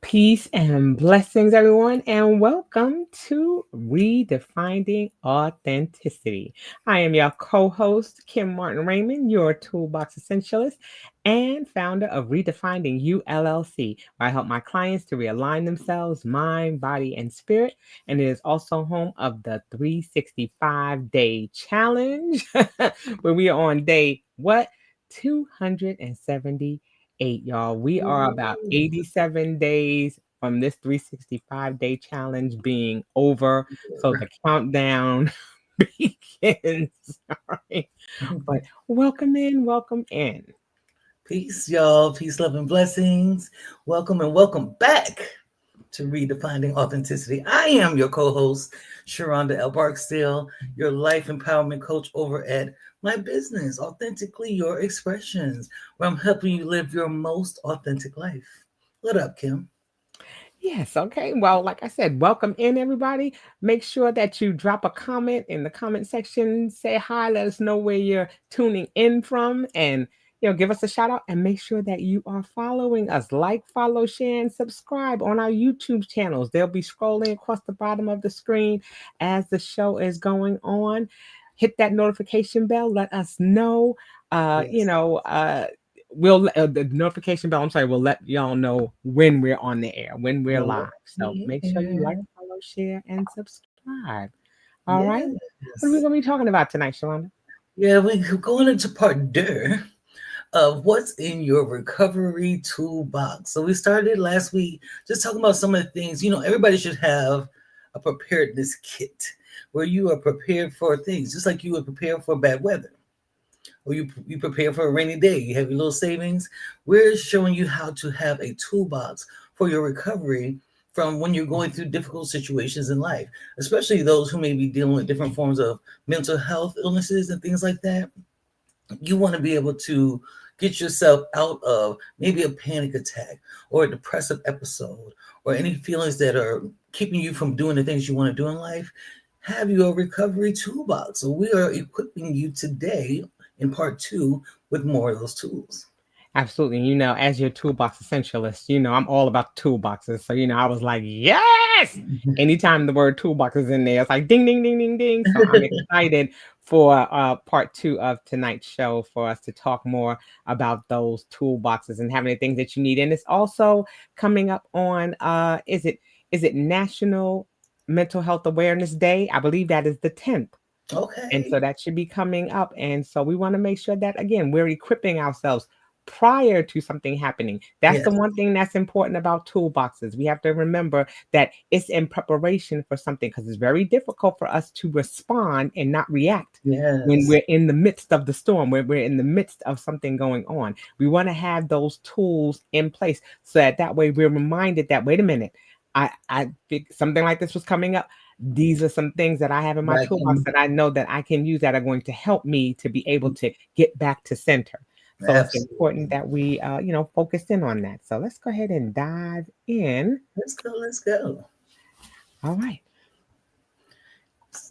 Peace and blessings, everyone, and welcome to Redefining Authenticity. I am your co host, Kim Martin Raymond, your Toolbox Essentialist and founder of Redefining You LLC, where I help my clients to realign themselves, mind, body, and spirit. And it is also home of the 365-day challenge, where we are on day what? 278, y'all. We are about Ooh. 87 days from this 365-day challenge being over. So the countdown begins. All right. But welcome in, welcome in. Peace, y'all. Peace, love, and blessings. Welcome and welcome back to Redefining Authenticity. I am your co-host, Sheronda L. Barksdale, your life empowerment coach over at my business, Authentically Your Expressions, where I'm helping you live your most authentic life. What up, Kim? Yes, okay. Well, like I said, welcome in, everybody. Make sure that you drop a comment in the comment section. Say hi, let us know where you're tuning in from, and give us a shout out. And make sure that you are following us. Like, follow, share, and subscribe on our YouTube channels. They'll be scrolling across the bottom of the screen as the show is going on. Hit that notification bell. Let us know. Uh, you Yes. know, uh, we'll the notification bell. I'm sorry. We'll let y'all know when we're on the air, when we're live. So make sure you like, Yeah. follow, share, and subscribe. All right. What are we Yes. going to be talking about tonight, Shalonda? Yeah, we're going into part deux of what's in your recovery toolbox. So we started last week just talking about some of the things. Everybody should have a preparedness kit where you are prepared for things, just like you would prepare for bad weather or you prepare for a rainy day. You have your little savings. We're showing you how to have a toolbox for your recovery from when you're going through difficult situations in life, especially those who may be dealing with different forms of mental health illnesses and things like that. You want to be able to get yourself out of maybe a panic attack or a depressive episode or any feelings that are keeping you from doing the things you want to do in life. Have your recovery toolbox. So we are equipping you today in part two with more of those tools. Absolutely. As your toolbox essentialist, I'm all about toolboxes. So, I was like, yes. Anytime the word toolbox is in there, it's like ding, ding, ding, ding, ding. So I'm excited for part two of tonight's show for us to talk more about those toolboxes and having the things that you need. And it's also coming up on is it National Mental Health Awareness Day? I believe that is the 10th. And Okay. so that should be coming up. And so we want to make sure that, again, we're equipping ourselves prior to something happening. That's the Yes. one thing that's important about toolboxes. We have to remember that it's in preparation for something because it's very difficult for us to respond and not react when Yes. we're in the midst of the storm, where we're in the midst of something going on. We want to have those tools in place so that way we're reminded that, wait a minute, I think something like this was coming up. These are some things that I have in my Like toolbox that I know that I can use that are going to help me to be able to get back to center. So it's important absolutely. that we, focus in on that. So let's go ahead and dive in. Let's go. Let's go. All right.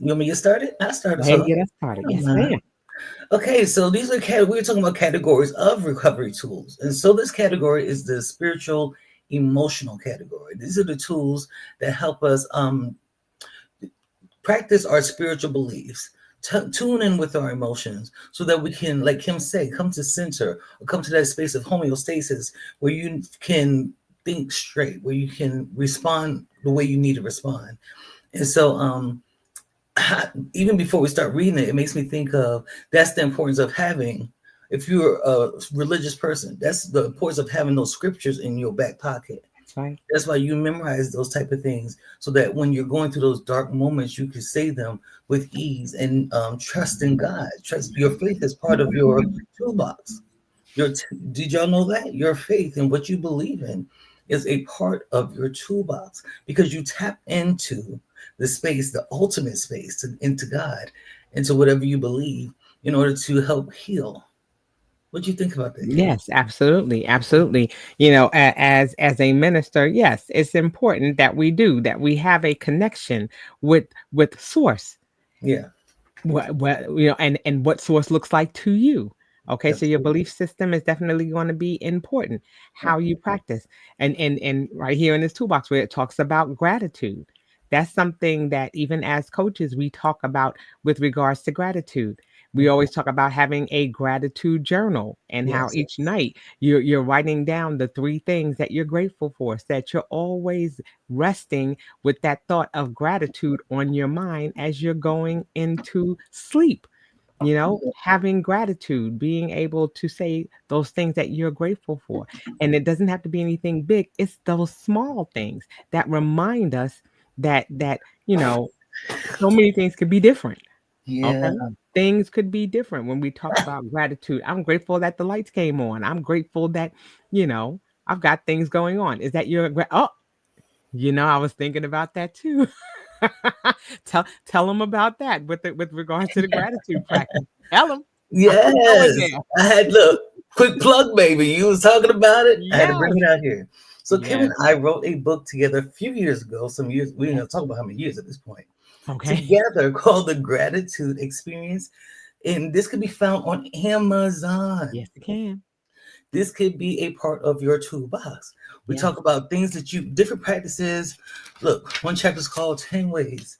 You want me to get started? I Go started, ahead and so get us I started. don't Yes, ma'am. mind. Okay, so these are we're talking about categories of recovery tools. And so this category is the spiritual emotional category. These are the tools that help us practice our spiritual beliefs, tune in with our emotions so that we can, like Kim said, come to center or come to that space of homeostasis where you can think straight, where you can respond the way you need to respond. And so even before we start reading it, it makes me think of that's the importance of having, if you're a religious person, that's the importance of having those scriptures in your back pocket. That's right. That's why you memorize those type of things so that when you're going through those dark moments, you can say them with ease and trust in God. Trust your faith is part of your toolbox. Did y'all know that your faith and what you believe in is a part of your toolbox because you tap into the space, the ultimate space, into God, into whatever you believe in order to help heal. What do you think about that, Kim? Yes, absolutely, absolutely. As a minister, yes, it's important that we have a connection with source. Yeah. And what source looks like to you. Okay, so your Absolutely. belief system is definitely going to be important. How you practice, and right here in this toolbox where it talks about gratitude, that's something that even as coaches we talk about with regards to gratitude. We Mhm. always talk about having a gratitude journal and how Yes. each night you're writing down the three things that you're grateful for, so that you're always resting with that thought of gratitude on your mind as you're going into sleep. Having gratitude, being able to say those things that you're grateful for. And it doesn't have to be anything big. It's those small things that remind us that so many things could be different. Yeah. Okay. Things could be different when we talk about gratitude. I'm grateful that the lights came on. I'm grateful that, you know, I've got things going on. Is that oh, I was thinking about that too. Tell them about that with regards to the gratitude practice. Tell them. I'm going Yes. there. I had look, quick plug, baby. You was talking about it. I had to bring Yes. it out here. So Kim and Yes. I wrote a book together a few years ago. Some years we ain't gonna talk about how many years at this point. Okay. Together called the Gratitude Experience. And this could be found on Amazon. Yes, it can. This could be a part of your toolbox. We Yes. talk about things that different practices. Look, one chapter is called 10 Ways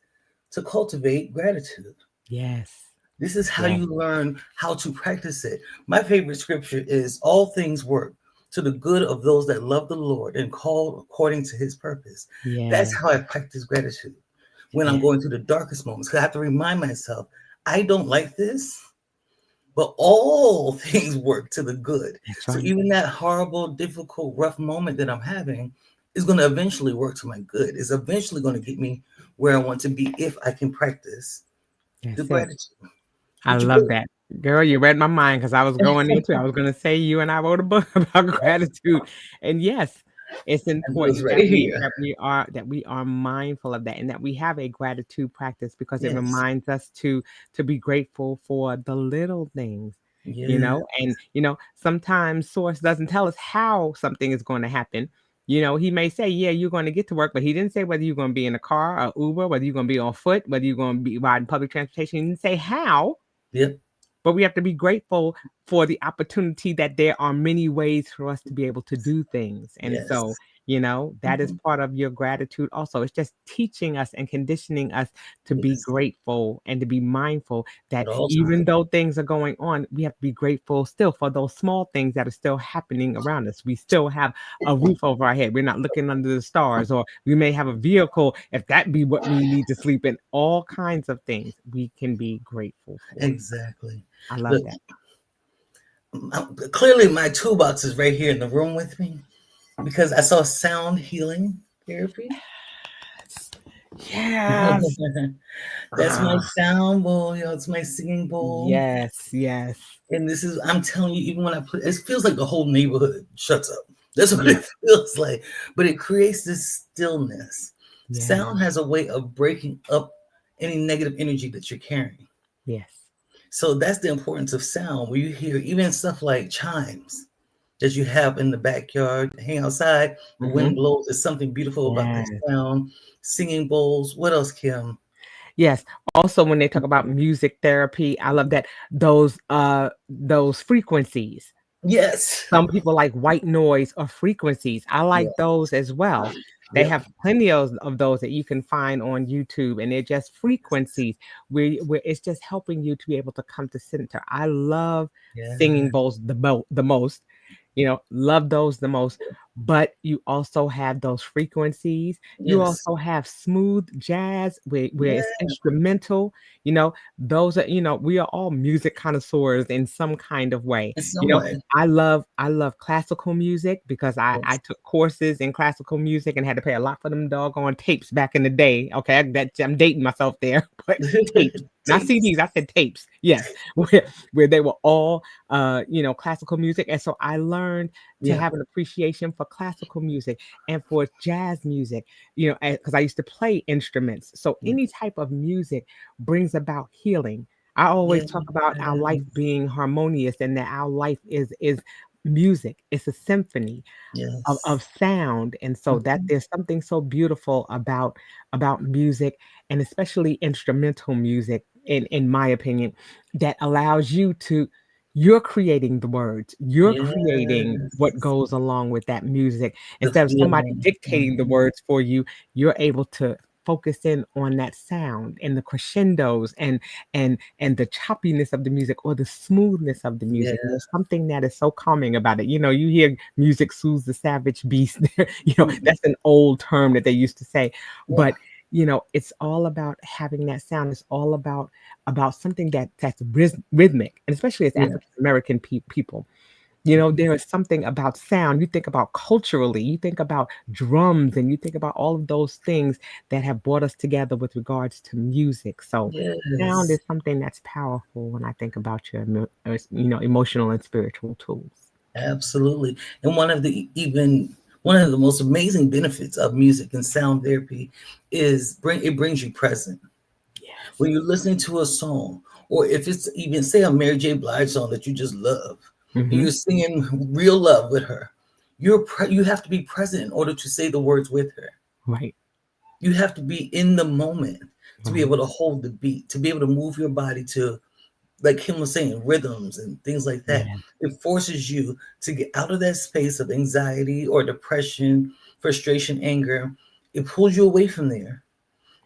to Cultivate Gratitude. Yes. This is how Yes. you learn how to practice it. My favorite scripture is all things work to the good of those that love the Lord and called according to his purpose. That's Yes. how I practice gratitude when I'm Yes. going through the darkest moments. Because I have to remind myself, I don't like this, but all things work to the good. That's So right. even that horrible, difficult, rough moment that I'm having is going to eventually work to my good. It's eventually going to get me where I want to be if I can practice the That's it. gratitude. I Would you love that. Girl, you read my mind because I was going into it. I was going to say you and I wrote a book about gratitude. And yes, it's I know it's important right that we here. that we are that we are mindful of that and that we have a gratitude practice because it Yes. reminds us to be grateful for the little things. Yeah. And sometimes source doesn't tell us how something is going to happen. He may say, yeah, you're going to get to work, but he didn't say whether you're going to be in a car or Uber, whether you're going to be on foot, whether you're going to be riding public transportation. He didn't say how, Yep. but we have to be grateful for the opportunity that there are many ways for us to be able to do things. And so, Yes. that is Mhm. part of your gratitude also. It's just teaching us and conditioning us to be Yes. grateful and to be mindful At that all even times. though things are going on, we have to be grateful still for those small things that are still happening around us. We still have a roof over our head. We're not looking under the stars, or we may have a vehicle if that be what we need to sleep in. All kinds of things we can be grateful for. Exactly. I love Look, that. clearly my toolbox is right here in the room with me because I saw sound healing therapy. Yes. That's my Ah, sound bowl, it's my singing bowl. yes, yes, And this is, I'm telling you, even when I put it feels like the whole neighborhood shuts up. That's what yes, it feels like. But it creates this stillness. yes, Sound has a way of breaking up any negative energy that you're carrying. yes. So that's the importance of sound. Where you hear even stuff like chimes that you have in the backyard, hang outside, the wind Mhm. blows. There's something beautiful about that Yes, sound. Singing bowls. What else, Kim? yes. Also, when they talk about music therapy, I love that those frequencies. Yes. Some people like white noise or frequencies. I Yeah. like those as well. They Yep. have plenty of those that you can find on YouTube, and they're just frequencies where it's just helping you to be able to come to center. I love Yeah. singing bowls the most. Love those the most. But you also have those frequencies. You Yes. also have smooth jazz where Yeah. it's instrumental. Those are, we are all music connoisseurs in some kind of way. In some way. I love classical music because I Yes. took courses in classical music and had to pay a lot for them doggone tapes back in the day. Okay, I'm dating myself there, but tapes, not Tapes. CDs. I said tapes. Yes, where they were all classical music, and so I learned to Yeah. have an appreciation for classical music and for jazz music. Because I used to play instruments, so Yeah. any type of music brings about healing. I Yeah. always talk about our life being harmonious and that our life is music. It's a symphony of Yes. sound. And so that Mhm. there's something so beautiful about music, and especially instrumental music, in my opinion, that allows you you're creating the words. You're creating what Yes. goes along with that music. The Instead of somebody feeling. dictating the words for you, you're able to focus in on that sound and the crescendos and the choppiness of the music or the smoothness of the Yeah. music. There's something that is so calming about it. You hear music soothes the savage beast. That's an old term that they used to say. Yeah. But it's all about having that sound. It's all about something that's rhythmic, and especially as Yeah. African American people. Mhm. There is something about sound. You think about culturally, you think about drums, and you think about all of those things that have brought us together with regards to music. So, sound Yes. is something that's powerful when I think about emotional and spiritual tools. Absolutely. And one of the most amazing benefits of music and sound therapy is it brings you present. Yes. When you're listening to a song, or if it's even say a Mary J. Blige song that you just love, and Hmm. you're singing real love with her, you have to be present in order to say the words with her. Right. You have to be in the moment to be Right. able to hold the beat, to be able to move your body to, like Kim was saying, rhythms and things like that. Yeah. It forces you to get out of that space of anxiety or depression, frustration, anger. It pulls you away from there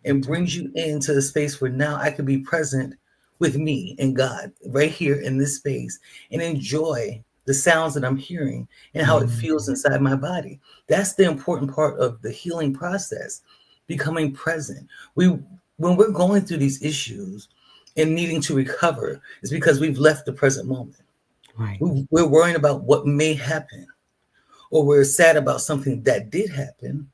and That's right. brings you into the space where now I can be present with me and God right here in this space and enjoy the sounds that I'm hearing and how it Mm. feels inside my body. That's the important part of the healing process, becoming present. When we're going through these issues and needing to recover, it's because we've left the present moment. Right. We're worrying about what may happen, or we're sad about something that did happen,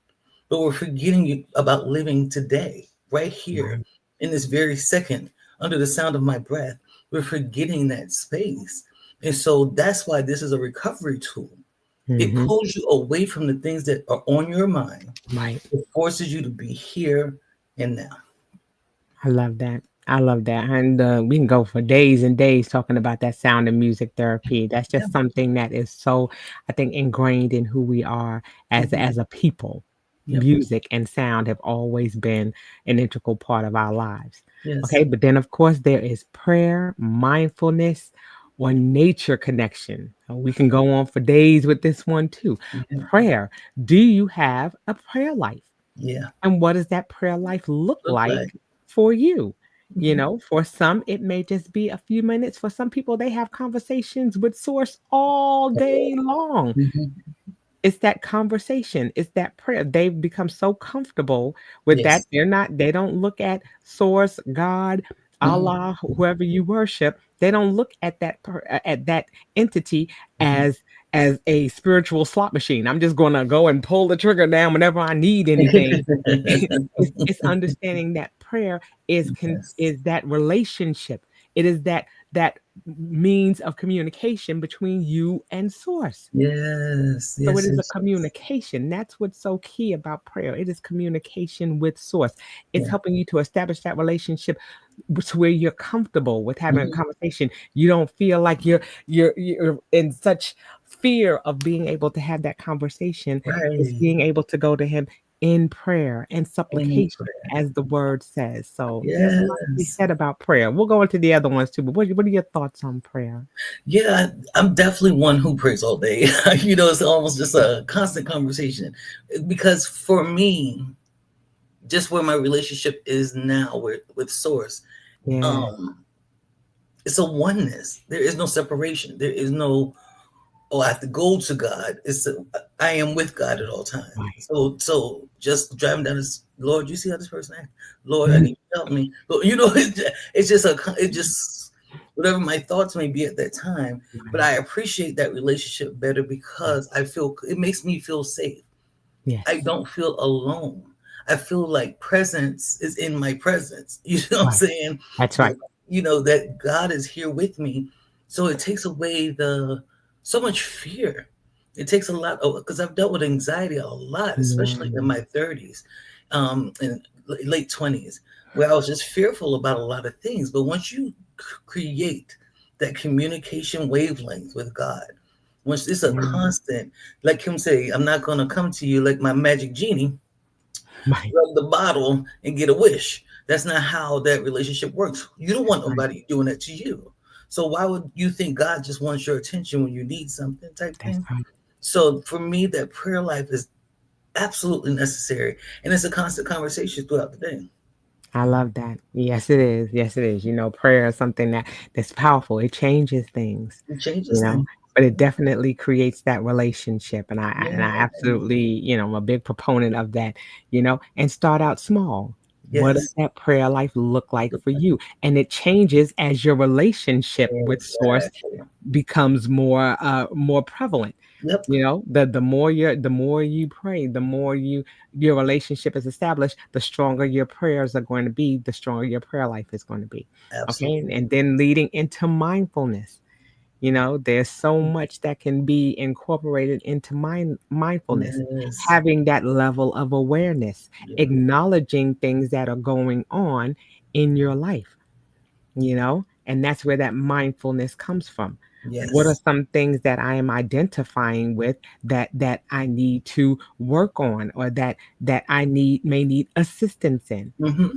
but we're forgetting about living today, right here, Right. in this very second, under the sound of my breath. We're forgetting that space. And so that's why this is a recovery tool. It Hmm. pulls you away from the things that are on your mind. Right. It forces you to be here and now. I love that. I love that. And we can go for days and days talking about that sound and music therapy. That's Yeah. just something that is so, I think, ingrained in who we are Mhm. as a people. Yep. Music and sound have always been an integral part of our lives. Yes. Okay. But then, of course, there is prayer, mindfulness, or nature connection. We can go on for days with this one too. Yeah. Prayer. Do you have a prayer life? Yeah. And what does that prayer life look Look like. like for you? Mhm. For some, it may just be a few minutes. For some people, they have conversations with Source all day long. Mhm. It's that conversation, it's that prayer. They've become so comfortable with that. Yes. They don't look at Source, God, Mhm. Allah, whoever you worship. They don't look at at that entity Mhm. as a spiritual slot machine. I'm just gonna go and pull the trigger down whenever I need anything. It's understanding that prayer Yes. is that relationship. It is that means of communication between you and Source. Yes. So it Yes. is a Yes. Yes. communication. That's what's so key about prayer. It is communication with Source. It's Yeah. helping you to establish that relationship to where you're comfortable with having a Mhm. conversation. You don't feel like you're in such fear of being able to have that conversation. It's Right. being able to go to him in prayer and In supplication, prayer. as the word says. So there's a lot to be Yes. said about prayer. We'll go into the other ones too, but what are your thoughts on prayer? Yeah, I'm definitely one who prays all day. It's almost just a constant conversation. Because for me, just where my relationship is now with Source, Yeah. um, it's a oneness. There is no separation. There is no, oh, I have to go to God. I am with God at all times. Right. So just driving down this, Lord, you see how this person acts? Lord, I Mhm. need you to help me. Lord, it just whatever my thoughts may be at that time. But Right. I appreciate that relationship better because I feel it makes me feel safe. I Yes. don't feel alone. I feel like presence is in my presence. You know what I'm Right. saying? That's That right. that God is here with me. So it takes away the so much fear. It takes a lot of because I've dealt with anxiety a lot, especially in Mm. my 30s, and late 20s, where I was just fearful about a lot of things. But once you create that communication wavelength with God, once it's a Mm. constant, like him say, I'm not gonna come to you like my magic genie, Right. rub the bottle and get a wish. That's not how that relationship works. You don't want Right. nobody doing that to you. So why would you think God just wants your attention when you need something type That's thing? right. So for me, that prayer life is absolutely necessary, and it's a constant conversation throughout the day. I love that. Yes, it is. Yes, it is. Prayer is something that's powerful. It changes things, It you changes know, things. but it definitely creates that relationship. And I Yeah. absolutely, I'm a big proponent of that, and start out small. What does Yes. that prayer life look like for you? And it changes as your relationship with source Exactly. becomes more prevalent. Yep. The more you pray, the more your relationship is established, the stronger your prayers are going to be, the stronger your prayer life is going to be. Okay. Absolutely. And then leading into mindfulness. There's so much that can be incorporated into mindfulness, Yes. having that level of awareness, Yeah. acknowledging things that are going on in your life, and that's where that mindfulness comes from. What are Yes. some things that I am identifying with that I need to work on, or that I may need assistance in? Hmm.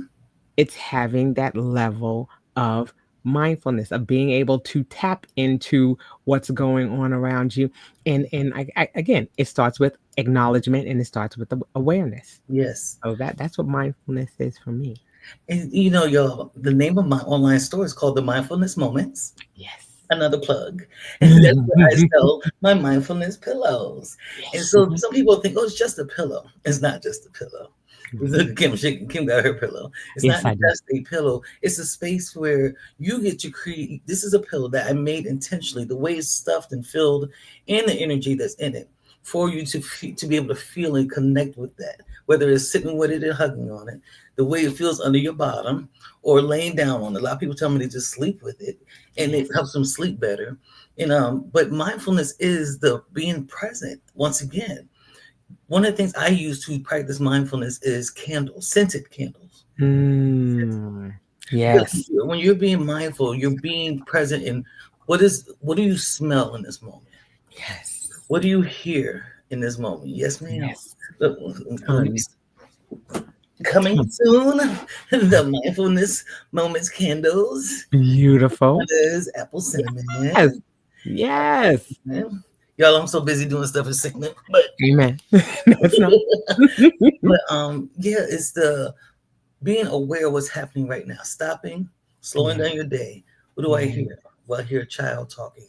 It's having that level of mindfulness, of being able to tap into what's going on around you. And again, it starts with acknowledgement, and it starts with awareness. Yes. So that's what mindfulness is for me. And y'all, the name of my online store is called the Mindfulness Moments. Yes. Another plug. And that's where I sell my mindfulness pillows. And Yes. so some people think, oh, it's just a pillow. It's not just a pillow. Look at Kim, Kim got her pillow. It's not Yes, I do. just a pillow. It's a space where you get to create. This is a pillow that I made intentionally. The way it's stuffed and filled, and the energy that's in it, for you to be able to feel and connect with that. Whether it's sitting with it and hugging on it, the way it feels under your bottom, or laying down on it. A lot of people tell me they just sleep with it, and it Yes. helps them sleep better. But mindfulness is the being present. Once again, one of the things I use to practice mindfulness is candles, scented candles. Mm. Because Yes. when you're being mindful, you're being present in what do you smell in this moment? Yes. What do you hear in this moment? Yes, ma'am. Yes. Look, let me Tons. coming Tons. soon. The mindfulness moments candles. One Beautiful. is apple cinnamon. Yes. Yes. Yeah. Y'all, I'm so busy doing stuff in segment, but Amen. No, it's not. yeah, it's the being aware of what's happening right now, stopping, slowing Yeah. down your day. What do I Yeah. hear? Well, I hear a child talking.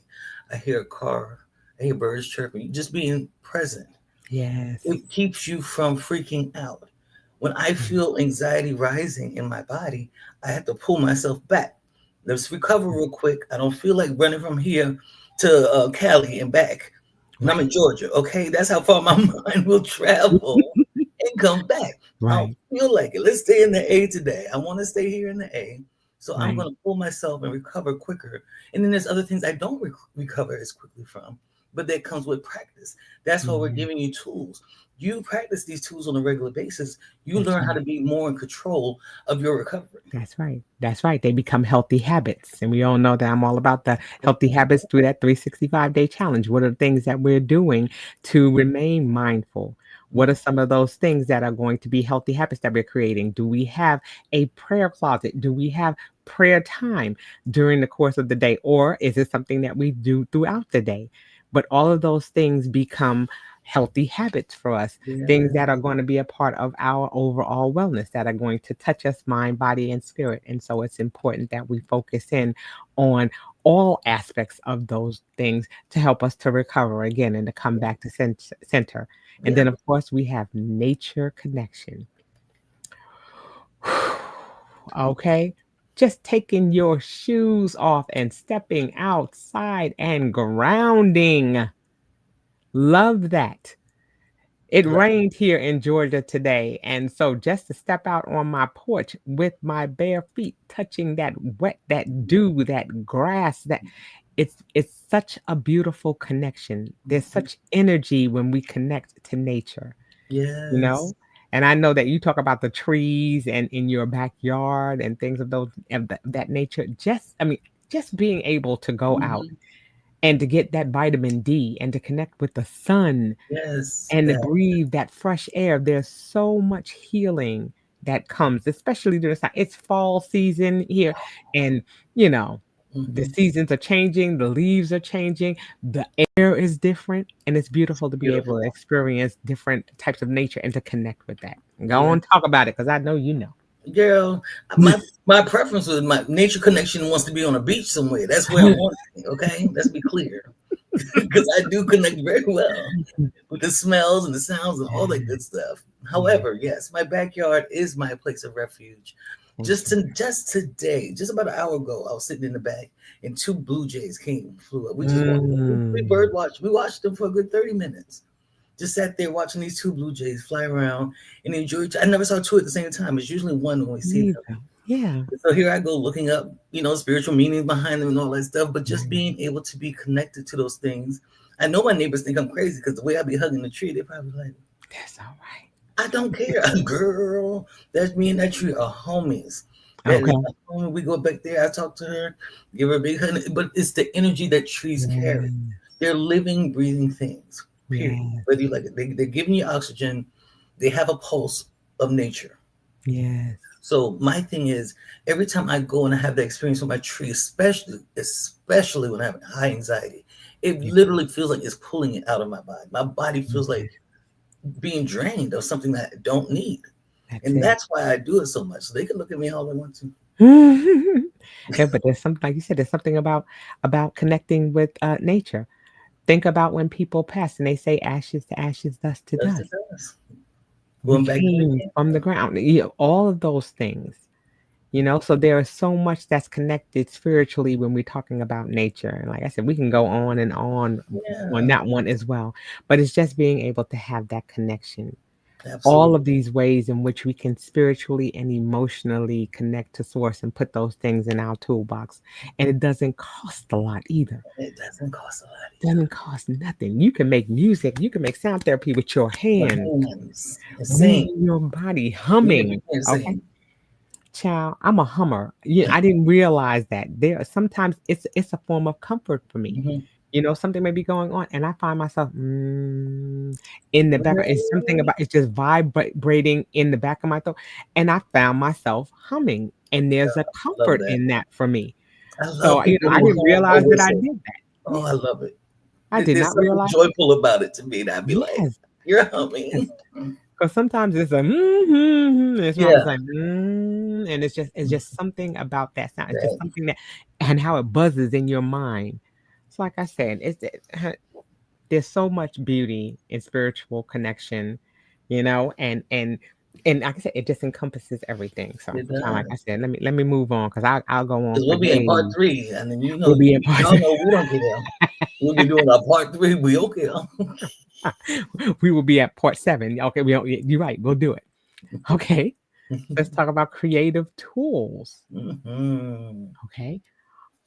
I hear a car. I hear birds chirping. Just being present. Yes. It keeps you from freaking out. When I feel anxiety rising in my body, I have to pull myself back. Let's recover real quick. I don't feel like running from here to Cali and back. And I'm Right. in Georgia. Okay, that's how far my mind will travel and come back. I don't Right. feel like it. Let's stay in the A today. I want to stay here in the A. So I'm Right. going to pull myself and recover quicker. And then there's other things I don't recover as quickly from, but that comes with practice. That's why we're Yeah. giving you tools. You practice these tools on a regular basis, you That's learn how right. to be more in control of your recovery. That's right. That's right. They become healthy habits. And we all know that I'm all about the healthy habits through that 365-day challenge. What are the things that we're doing to remain mindful? What are some of those things that are going to be healthy habits that we're creating? Do we have a prayer closet? Do we have prayer time during the course of the day? Or is it something that we do throughout the day? But all of those things become healthy habits for us, things Yeah, that are going to be a part of our overall wellness, that are going to touch us mind, body, and spirit. And so it's important that we focus in on all aspects of those things to help us to recover again and to come back to center. And yeah, then, of course, we have nature connection. Okay. Just taking your shoes off and stepping outside and grounding. Love that. It right. rained here in Georgia today, and so just to step out on my porch with my bare feet touching that wet, that dew, that grass, that it's such a beautiful connection. There's such energy when we connect to nature, you Yes. know? And I know that you talk about the trees and in your backyard and things of those of that nature. Just being able to go out Mhm. and to get that vitamin D and to connect with the sun Yes. and to That. breathe that fresh air. There's so much healing that comes, especially during this time. It's fall season here, and you know. The Hmm. seasons are changing, the leaves are changing, the air is different, and it's beautiful to be able to Beautiful. experience different types of nature and to connect with that. Go Yeah. on, talk about it, because I know you know. Girl, my preference with my nature connection wants to be on a beach somewhere. That's where I'm wanting. Okay, let's be clear, because I do connect very well with the smells and the sounds and all that good stuff. Yeah, However, yes, my backyard is my place of refuge. thank you. Just today, just about an hour ago, I was sitting in the back and two blue jays came flew up. We just watched them. We Mm, bird watched. We watched them for a good 30 minutes. Just sat there watching these two blue jays fly around and enjoy. I never saw two at the same time. It's usually one when we see me them. either. Yeah. So here I go looking up, spiritual meanings behind them and all that stuff. But just Mm, being able to be connected to those things. I know my neighbors think I'm crazy because the way I be hugging the tree, they probably like, that's all right. I don't care, girl. That's me and that tree are homies. That is Okay. my homie. We go back there. I talk to her, give her a big hug. But it's the energy that trees carry. Yeah. They're living, breathing things. Period. Yeah. Whether you like it, they're giving you oxygen. They have a pulse of nature. Yes. So my thing is, every time I go and I have that experience with my tree, especially when I have high anxiety, it Yeah. literally feels like it's pulling it out of my body. My body feels Yeah. like being drained of something that I don't need. That's And it. that's why I do it so much. So they can look at me all they want to. Yeah, but there's something, like you said, there's something about connecting with nature. Think about when people pass and they say ashes to ashes, dust to That's dust. it does. We Going back to came the from the ground. All of those things. So there is so much that's connected spiritually when we're talking about nature. And like I said, we can go on and on yeah, that one as well. But it's just being able to have that connection. All absolutely. of these ways in which we can spiritually and emotionally connect to source and put those things in our toolbox. And it doesn't cost a lot either. It doesn't cost a lot Doesn't cost nothing. You can make music, you can make sound therapy with your either. hands, My hands, insane. moving your body, Yeah, humming. Okay. insane. Child, I'm a hummer. Yeah, I didn't realize that. There are sometimes it's a form of comfort for me. Mm-hmm. Something may be going on, and I find myself in the back. It's something about it's just vibrating in the back of my throat, and I found myself humming, and there's a I love comfort that. in that for me. I love So people I who didn't hum or realize that I whistle. did that. Oh, I Yeah, love it. I did There's not something realize. joyful about it to me. And I'd be like, Yes, you're yes. humming. Because sometimes it's a and it's Yeah, almost like and it's just something about that sound. It's just that, something that and how it buzzes in your mind. So like I said, there's so much beauty in spiritual connection, and like I said, it just encompasses everything. So it like I does. said, let me move on because I'll go on Because for we'll be in part days. three. And then, We'll be in part. y'all know we don't care. We'll be doing our part three. We okay. We will be at part 7. Okay, we don't. You're right. We'll do it. Okay. Let's talk about creative tools. Hmm. Okay.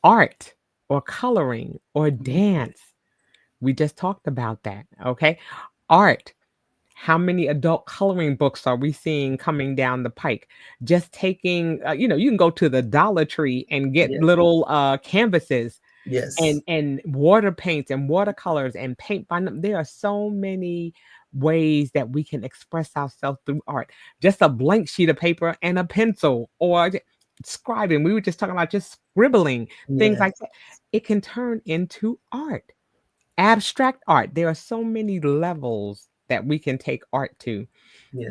Art or coloring or dance. We just talked about that. Okay. Art. How many adult coloring books are we seeing coming down the pike? Just taking, you can go to the Dollar Tree and get Yeah. little canvases Yes. and water paints and watercolors and paint by them. There are so many ways that we can express ourselves through art. Just a blank sheet of paper and a pencil or scribing. We were just talking about just scribbling, things like Yes. that. It can turn into art. Abstract art. There are so many levels that we can take art to.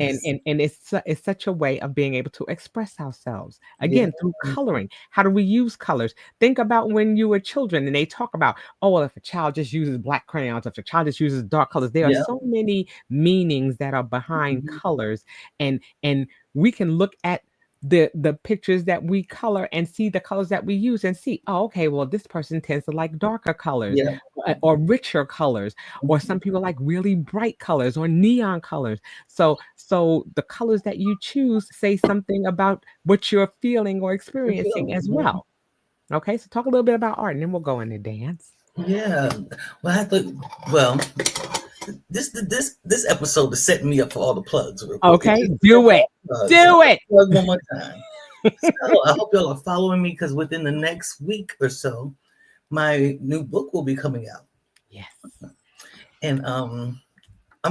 And Yes. and and it's such a way of being able to express ourselves. Yeah. Again, through coloring. How do we use colors? Think about when you were children and they talk about, oh, well, if a child just uses black crayons, if a child just uses dark colors, there are Yeah. so many meanings that are behind Mhm. colors. And we can look at the pictures that we color and see the colors that we use and see, oh, okay, well, this person tends to like darker colors Yeah. or richer colors, or Mhm. some people like really bright colors or neon colors. So the colors that you choose say something about what you're feeling or Good feeling. experiencing as Mhm. well. Okay, so talk a little bit about art and then we'll go into dance. Yeah. Well, I thought, well, this episode is setting me up for all the plugs real quick. It's Okay, just do it. plugs. So Do it. plug one more time. So I hope y'all are following me because within the next week or so, my new book will be coming out, Yes. and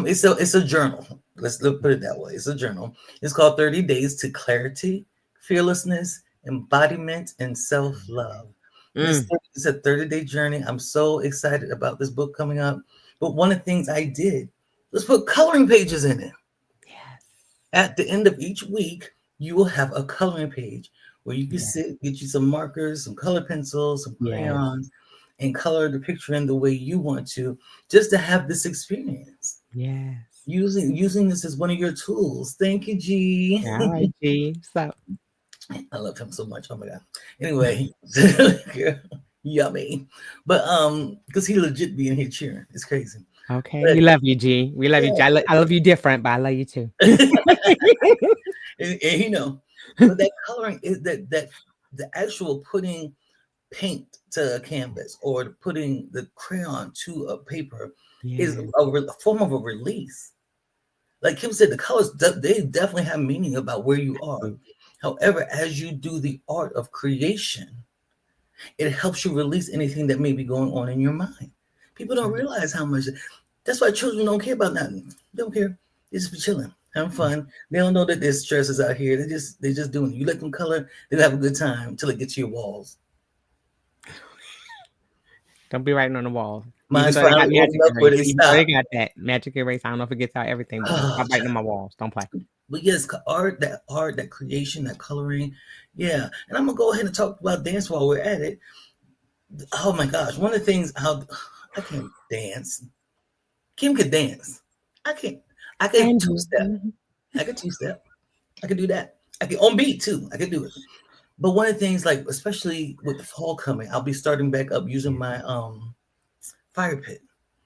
it's a journal. Let's put it that way. It's a journal. It's called 30 Days to Clarity, Fearlessness, Embodiment, and Self Love. Mm. It's a 30-day journey. I'm so excited about this book coming up. But one of the things I did was put coloring pages in it. Yes. At the end of each week, you will have a coloring page where you can Yes. sit, get you some markers, some color pencils, some Yes. crayons, and color the picture in the way you want to, just to have this experience. Yes. Using this as one of your tools. Thank you, G. All right, G. So, I love him so much. Oh my god. Anyway, yummy. But because he legit being here cheering. It's crazy. okay. But We love you, G. We love you, G. yeah. I love you different, but I love you too. And but that coloring is that the actual putting paint to a canvas or putting the crayon to a paper is Yeah. a form of a release. Like Kim said, the colors they definitely have meaning about where you are. However, as you do the art of creation, it helps you release anything that may be going on in your mind. People don't Right. realize how much. That's why children don't care about nothing. They don't care. They just be chilling, having fun. They don't know that there's stresses out here. They just doing it. You let them color, they have a good time until it gets to your walls. Don't be writing on the wall. Even Mine's though they got finally old magic enough where erase, they even though they stop. got that magic erase, I don't know if it gets out everything, but Oh, stop writing on my walls. Don't play. but yes, art, that creation, that coloring, yeah. And I'm gonna go ahead and talk about dance while we're at it. Oh my gosh, one of the things I can't dance. Kim could dance. I can't. I could And two you. step. Mhm. I could two step. I could do that. I could on beat too. I could do it. But one of the things, like especially with the fall coming, I'll be starting back up using Yeah. my fire pit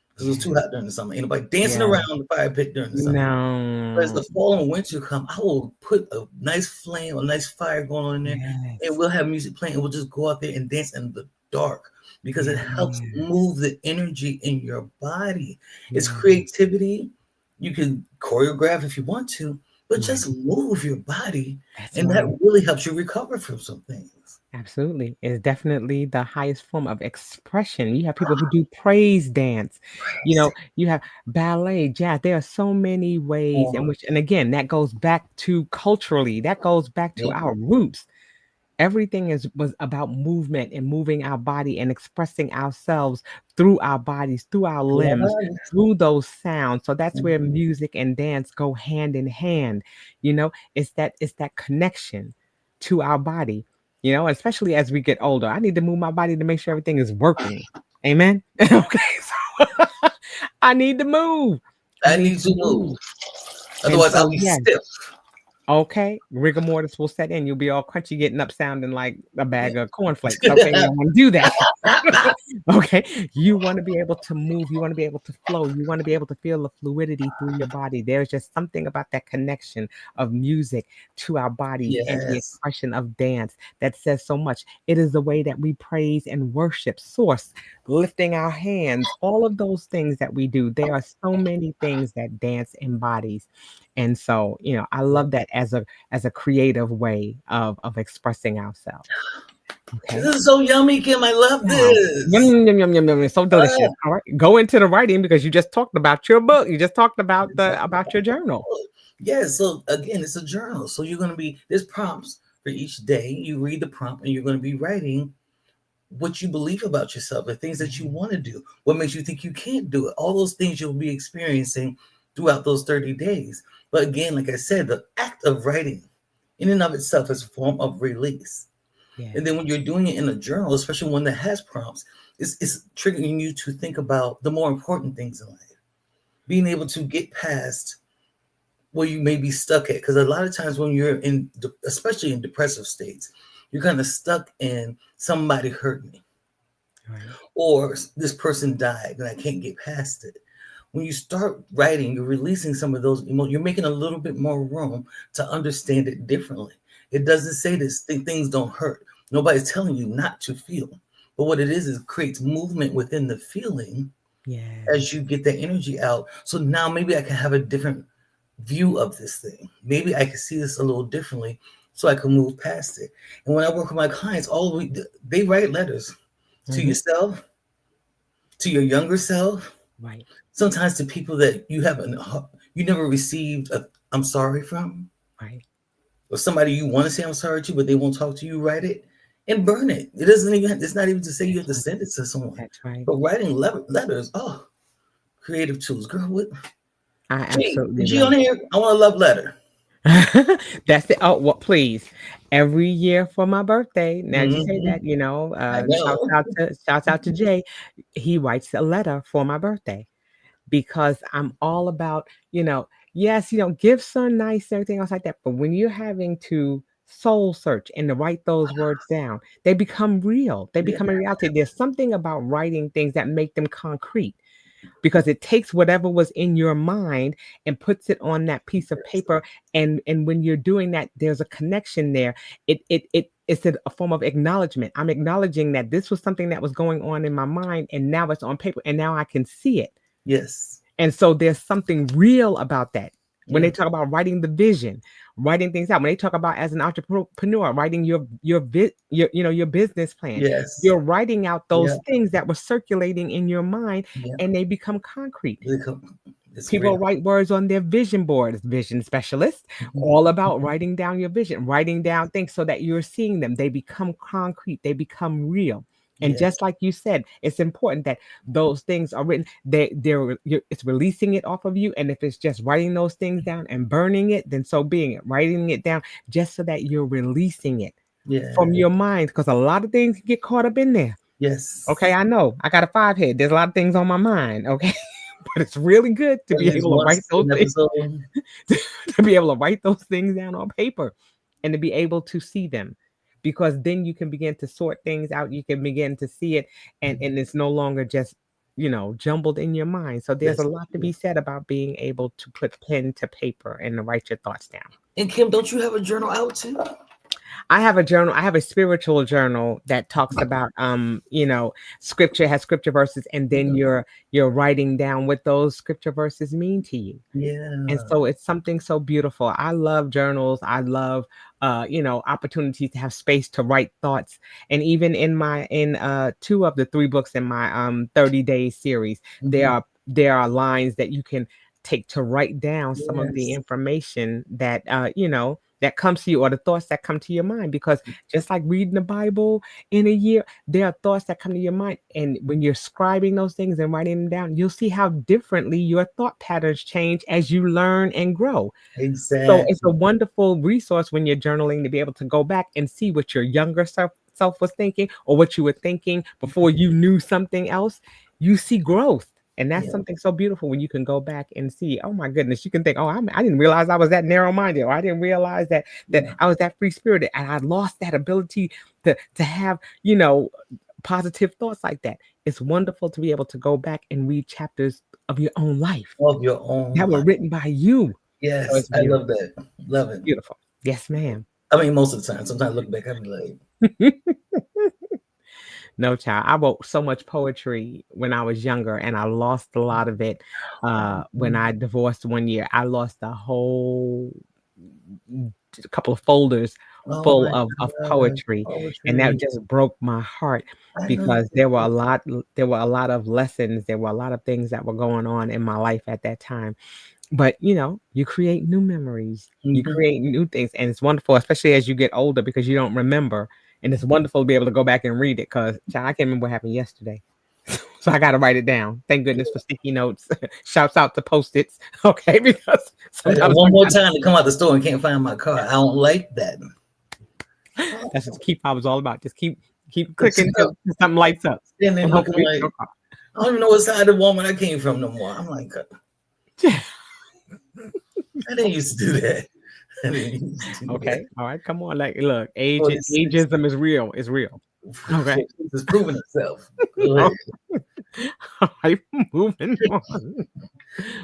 because it was too Yeah. hot during the summer. Ain't nobody dancing Yeah. around the fire pit during the summer. But as No. the fall and winter come, I will put a nice flame, a nice fire going on in there, and Yes. we'll have music playing, and we'll just go out there and dance in the dark because it Yeah. helps move the energy in your body. It's Yeah. creativity. You can choreograph if you want to, but Right. just move your body, That's and that right. really helps you recover from some things. Absolutely. It's definitely the highest form of expression. You have people who do praise dance. You know, Right. you have ballet, jazz. There are so many ways in Mhm. which, and again, that goes back to culturally, that goes back to Yep. our roots. Everything was about movement and moving our body and expressing ourselves through our bodies, through our limbs, Yes. through those sounds. So that's where Mhm. music and dance go hand in hand. You know, it's that connection to our body, especially as we get older. I need to move my body to make sure everything is working. Amen. Okay. So I need to move. I I need need to to move, move. And otherwise I'll so be yeah. stiff. Okay, rigor mortis will set in. You'll be all crunchy, getting up, sounding like a bag of cornflakes. Okay, you don't want to do that. Okay, you want to be able to move. You want to be able to flow. You want to be able to feel the fluidity through your body. There's just something about that connection of music to our bodies and the Yes. expression of dance that says so much. It is the way that we praise and worship Source, lifting our hands, all of those things that we do. There are so many things that dance embodies. And so, I love that as a creative way of expressing ourselves. This Okay. is so yummy, Kim. I love Wow. this. Yum, yum, yum, yum, yum. It's so delicious. Ah, All right. Go into the writing because you just talked about your book. You just talked about your journal. yeah, so again, it's a journal. So you're going to be, there's prompts for each day. You read the prompt and you're going to be writing what you believe about yourself, the things that you Yeah. want to do, what makes you think you can't do it, all those things you'll be experiencing throughout those 30 days. But again, like I said, the act of writing in and of itself is a form of release. And Yes. then when you're doing it in a journal, especially one that has prompts, it's triggering you to think about the more important things in life, being able to get past where you may be stuck at. Because a lot of times when you're in, especially in depressive states, you're kind of stuck in somebody hurt me Right. or this person died and I can't get past it. When you start writing, you're releasing some of those emotions. You're making a little bit more room to understand it differently. It doesn't say this things don't hurt. Nobody's telling you not to feel. But what it is creates movement within the feeling Yes. as you get that energy out. So now maybe I can have a different view of this thing. Maybe I can see this a little differently so I can move past it. And when I work with my clients, they write letters to Hmm. yourself, to your younger self, Right. sometimes to people that you never received a I'm sorry from, Right. or somebody you want to say I'm sorry to, but they won't talk to you, write it. and burn it. It doesn't even. It's not even to say you have That's to right. send it to someone. That's right. But writing letters. Oh, creative tools, girl. What? I G, absolutely G love on here. I want a love letter. That's it. Oh, well, please. Every year for my birthday, now that you say Hmm. that, you know, I know. shouts out to Jay. He writes a letter for my birthday because I'm all about, yes, gifts are nice and everything else like that. But when you're having to soul search and to write those words down, they become real. They Yeah. become a reality. There's something about writing things that make them concrete because it takes whatever was in your mind and puts it on that piece of paper, and when you're doing that, there's a connection there. It's a form of acknowledgement. I'm acknowledging that this was something that was going on in my mind, and now it's on paper, and now I can see it. Yes. And so there's something real about that. When Yeah. they talk about writing the vision, writing things out, when they talk about as an entrepreneur, writing your business plan, Yes. you're writing out Yeah. those things that were circulating in your mind, Yeah. and they become concrete. It's People real. write words on their vision boards, vision specialists, Mhm. all about writing down your vision, writing down things so that you're seeing them. They become concrete, they become real. And Yes. just like you said, it's important that those things are written. It's releasing it off of you. And if it's just writing those things down and burning it, then so being it. Writing it down just so that you're releasing it from Yeah. your mind, because a lot of things get caught up in there. Okay, Yes. I know. I got a 5 head. There's a lot of things on my mind. Okay. But it's really good to At be least able to write once those an things, episode. to be able to write those things down on paper and to be able to see them. Because then you can begin to sort things out. You can begin to see it, and it's no longer just, jumbled in your mind. So there's a That's lot to true. be said about being able to put pen to paper and to write your thoughts down. And Kim, don't you have a journal out too? I have a journal. I have a spiritual journal that talks about scripture, has scripture verses, and then Mhm. you're writing down what those scripture verses mean to you. And Yeah. so it's something so beautiful. I love journals. I love opportunities to have space to write thoughts. And even in two of the three books in my 30 days series, there Mhm. are there are lines that you can take to write down some of the Yes. information that that comes to you, or the thoughts that come to your mind. Because just like reading the Bible in a year, there are thoughts that come to your mind. And when you're scribing those things and writing them down, you'll see how differently your thought patterns change as you learn and grow. So it's a Exactly. wonderful resource when you're journaling to be able to go back and see what your younger self was thinking, or what you were thinking before you knew something else. You see growth. And that's Yeah. something so beautiful when you can go back and see, oh my goodness, you can think, oh, I didn't realize I was that narrow minded, or I didn't realize that Yeah. I was that free spirited, and I lost that ability to have, positive thoughts like that. It's wonderful to be able to go back and read chapters of your own life Of your own that were life. written by you. So Yes. it's I love beautiful, that. Love it. beautiful. Yes, ma'am. I mean, most of the time. Sometimes I look back, I'm like, No, child. I wrote so much poetry when I was younger, and I lost a lot of it when I divorced one year. I lost a whole couple of folders oh full my of God, poetry, and that poetry. just broke my heart I know because that. there were a lot of lessons, there were a lot of things that were going on in my life at that time. But, you create new memories, you Mhm. create new things, and it's wonderful, especially as you get older, because you don't remember, and it's wonderful to be able to go back and read it, 'cause, child, I can't remember what happened yesterday. So I gotta write it down. Thank goodness for sticky notes. Shouts out to Post-its, okay, because I got sometimes I one more got time to come out the store and can't find my car. I don't like that. that's what keep I was all about. Just keep It's clicking till something lights up, standing there and looking hopefully it's like your car. I don't even know what side of Walmart I came from no more. I'm like, I didn't used to do that. I didn't used to do that. Okay, all right, come on, like, look, 46 ageism is real, it's real. Okay. it's proven itself. Go ahead. Oh, I'm moving on.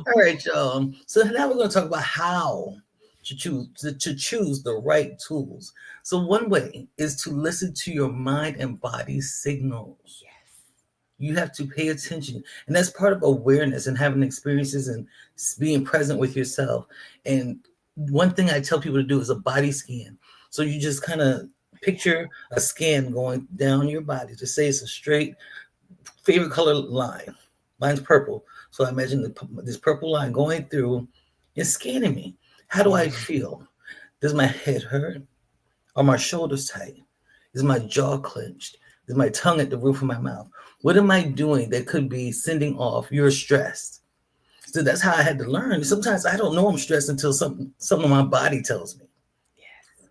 All right, y'all. So now we're going to talk about how to choose the right tools. So one way is to listen to your mind and body signals. You have to pay attention, and that's part of awareness and having experiences and being present with yourself. And one thing I tell people to do is a body scan. So you just kind of picture a scan going down your body. Just say it's a straight favorite color line. Mine's purple. So I imagine this purple line going through and scanning me. How do I Yeah. feel? Does my head hurt? Are my shoulders tight? Is my jaw clenched? Is my tongue at the roof of my mouth? What am I doing that could be sending off you're stressed? So that's how I had to learn. Sometimes I don't know I'm stressed until something my body tells me. Yes.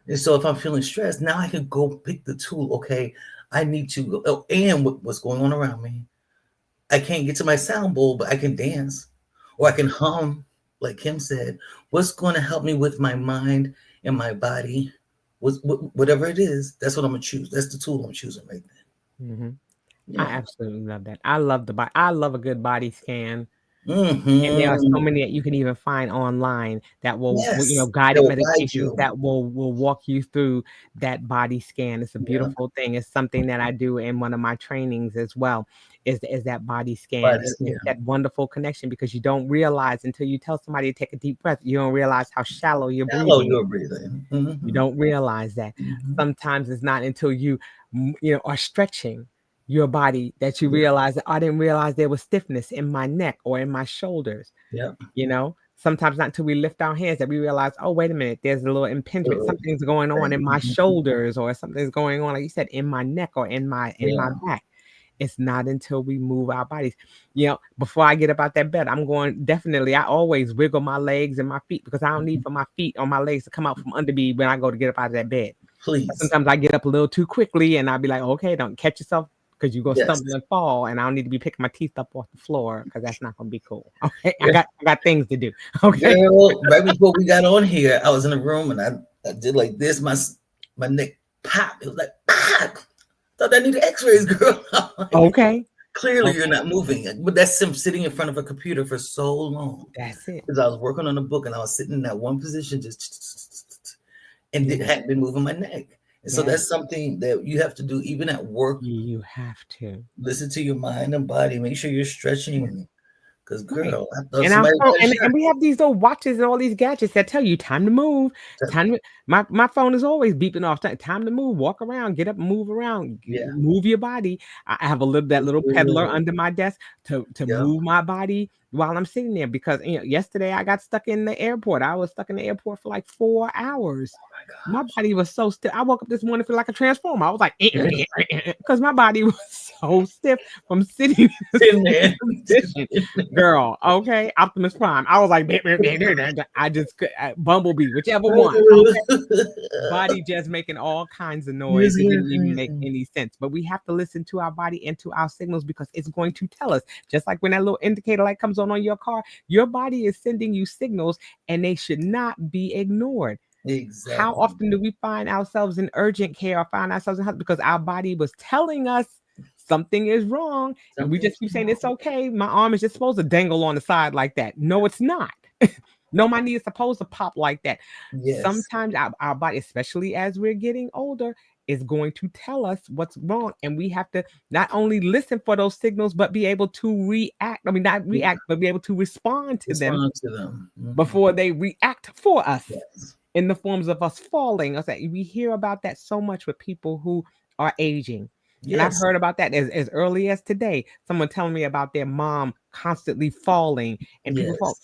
And so if I'm feeling stressed, now I can go pick the tool. Okay, I need to go, oh, and what's going on around me. I can't get to my sound bowl, but I can dance or I can Mhm. hum, like Kim said. What's going to help me with my mind and my body? Whatever it is, that's what I'm going to choose. That's the tool I'm choosing right Mhm. there. I Yeah. absolutely love that. I love the body. I love a good body scan. And there are so Mm-hmm. many that you can even find online that will, Yes. That guided will guide meditations you. that will walk you through that body scan. It's a Yeah. beautiful thing. It's something that I do in one of my trainings as well, is that body scan. Bodies. It's Yeah. that wonderful connection because you don't realize until you tell somebody to take a deep breath, you don't realize how shallow your Shallow breathing is. you're breathing. You Mm-hmm. don't realize that. Mm-hmm. Sometimes it's not until you, are stretching your body that you Yeah. realize that I didn't realize there was stiffness in my neck or in my shoulders. Yeah. Sometimes not until we lift our hands that we realize, oh, wait a minute, there's a little impingement. Uh, Something's going on in my mhm. shoulders, or something's going on, like you said, in my neck or in my Yeah. back. It's not until we move our bodies. Before I get up out that bed, I'm going definitely, I always wiggle my legs and my feet because I don't need for my feet or my legs to come out from under me when I go to get up out of that bed. Please. Sometimes I get up a little too quickly and I'll be like, okay, don't catch yourself because you go Yes. stumble and fall, and I don't need to be picking my teeth up off the floor because that's not gonna be cool. Okay. I got things to do. Okay. Girl, right before we got on here, I was in a room and I did like this. My neck popped. It was like pop. Thought I needed X-rays, girl. Okay. Clearly, you're Okay. not moving. But that's him sitting in front of a computer for so long. That's it. Because I was working on a book and I was sitting in that one position, just and it Yeah. hadn't been moving my neck. And so Yeah. that's something that you have to do even at work. You have to. Listen to your mind and body. Make sure you're stretching. Because, Right. girl, I thought And our somebody phone, got and shot. we have these little watches and all these gadgets that tell you time to move. Time to my phone is always beeping off. Time to move. Walk around. Get up. Move around. Yeah. Move your body. I have that little peddler Good. under my desk to Yeah. move my body while I'm sitting there because yesterday I got stuck in the airport. I was stuck in the airport for like 4 hours. Oh my My gosh. body was so stiff. I woke up this morning feeling like a transformer. I was like, Yeah. because my body was so stiff from sitting in a Sitting there. position. Girl, okay, Optimus Prime. I was like, I just Bumblebee, whichever one. Okay, body just making all kinds of noise. Yes, It yes, didn't even yes, make yes. any sense. But we have to listen to our body and to our signals because it's going to tell us. Just like when that little indicator light comes on your car, your body is sending you signals, and they should not be ignored. How Exactly. often do we find ourselves in urgent care or find ourselves in hospital because our body was telling us something is wrong, and we Something's just keep saying it's wrong. okay. My arm is just supposed to dangle on the side like that. No, it's not. No, my knee is supposed to pop like that. Yes. Sometimes our body, especially as we're getting older, is going to tell us what's wrong, and we have to not only listen for those signals, but be able to react. I mean, not Yeah. react, but be able to respond to them Respond to them. before they react for us Yes. in the forms of us falling. I say we hear about that so much with people who are aging. And I've Yes. heard about that as early as today. Someone telling me about their mom constantly falling and people fall.